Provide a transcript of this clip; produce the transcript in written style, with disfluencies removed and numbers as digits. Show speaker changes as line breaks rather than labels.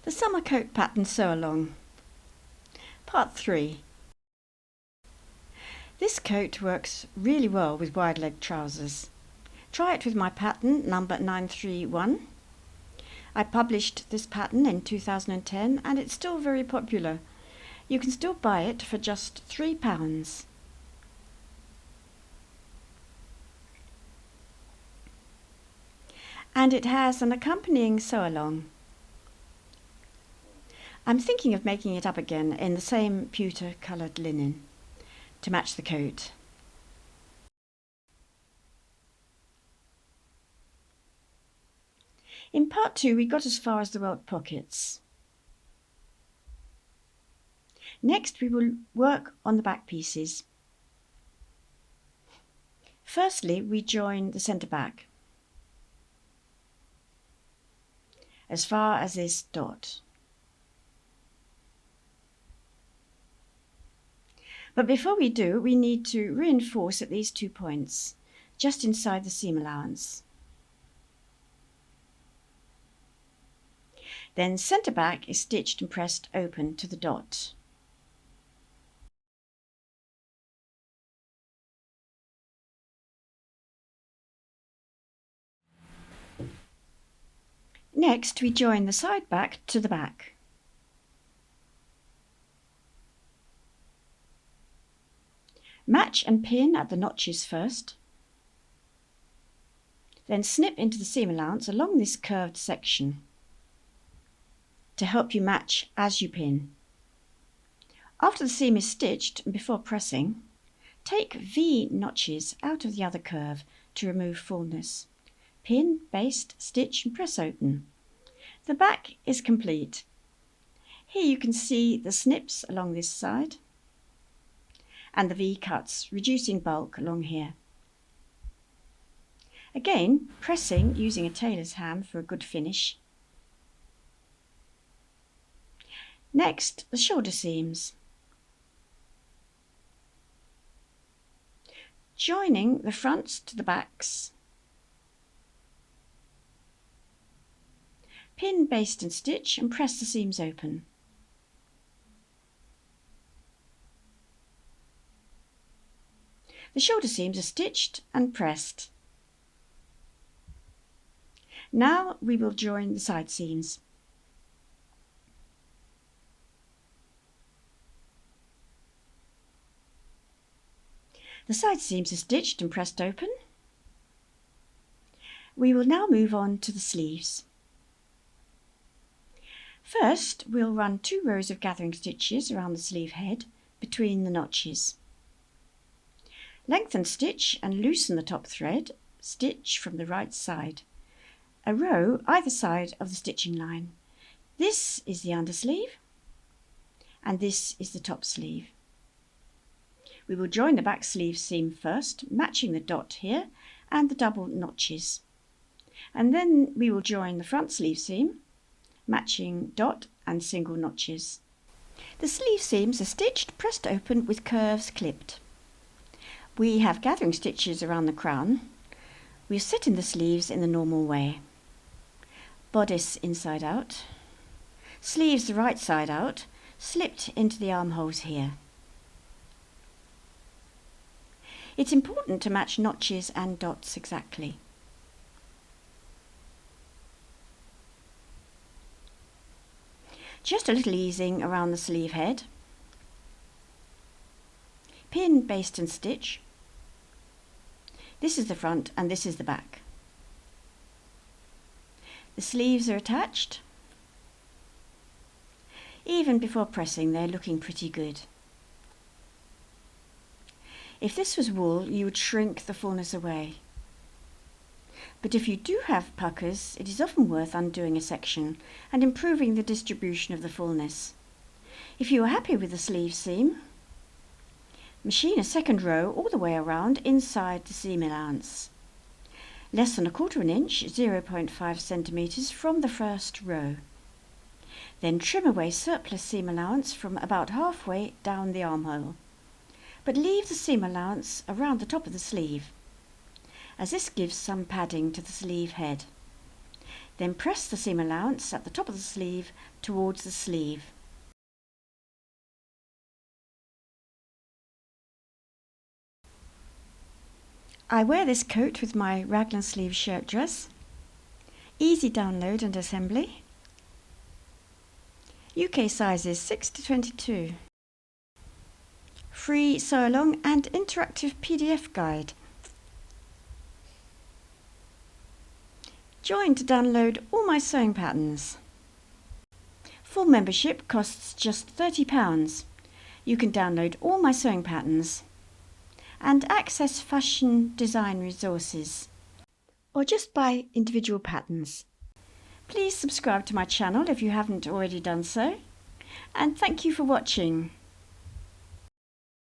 The summer coat pattern sew along. Part 3. This coat works really well with wide leg trousers. Try it with my pattern number 931. I published this pattern in 2010 and it's still very popular. You can still buy it for just £3. And it has an accompanying sew along. I'm thinking of making it up again in the same pewter coloured linen to match the coat. In part 2 we got as far as the welt pockets. Next we will work on the back pieces. Firstly we join the centre back as far as this dot. But before we do, we need to reinforce at these 2 points, just inside the seam allowance. Then centre back is stitched and pressed open to the dot. Next we join the side back to the back. Match and pin at the notches first, then snip into the seam allowance along this curved section to help you match as you pin. After the seam is stitched and before pressing, take V notches out of the other curve to remove fullness. Pin, baste, stitch and press open. The back is complete. Here you can see the snips along this side and the V cuts, reducing bulk along here. Again, pressing using a tailor's ham for a good finish. Next, the shoulder seams. Joining the fronts to the backs. Pin, baste and stitch and press the seams open. The shoulder seams are stitched and pressed. Now we will join the side seams. The side seams are stitched and pressed open. We will now move on to the sleeves. First, we'll run 2 rows of gathering stitches around the sleeve head between the notches. Lengthen stitch and loosen the top thread, stitch from the right side. A row either side of the stitching line. This is the undersleeve and this is the top sleeve. We will join the back sleeve seam first, matching the dot here and the double notches. And then we will join the front sleeve seam, matching dot and single notches. The sleeve seams are stitched, pressed open with curves clipped. We have gathering stitches around the crown. We are setting the sleeves in the normal way. Bodice inside out, sleeves the right side out, slipped into the armholes here. It's important to match notches and dots exactly. Just a little easing around the sleeve head. Pin, baste and stitch. This is the front and this is the back. The sleeves are attached. Even before pressing, they're looking pretty good. If this was wool, you would shrink the fullness away. But if you do have puckers, it is often worth undoing a section and improving the distribution of the fullness. If you are happy with the sleeve seam, machine a second row all the way around inside the seam allowance. Less than 1/4 inch, 0.5 centimetres from the first row. Then trim away surplus seam allowance from about halfway down the armhole. But leave the seam allowance around the top of the sleeve, as this gives some padding to the sleeve head. Then press the seam allowance at the top of the sleeve towards the sleeve. I wear this coat with my raglan sleeve shirt dress. Easy download and assembly. UK sizes 6 to 22. Free sew along and interactive PDF guide. Join to download all my sewing patterns. Full membership costs just £30. You can download all my sewing patterns and access fashion design resources, or just buy individual patterns. Please subscribe to my channel if you haven't already done so, and thank you for watching.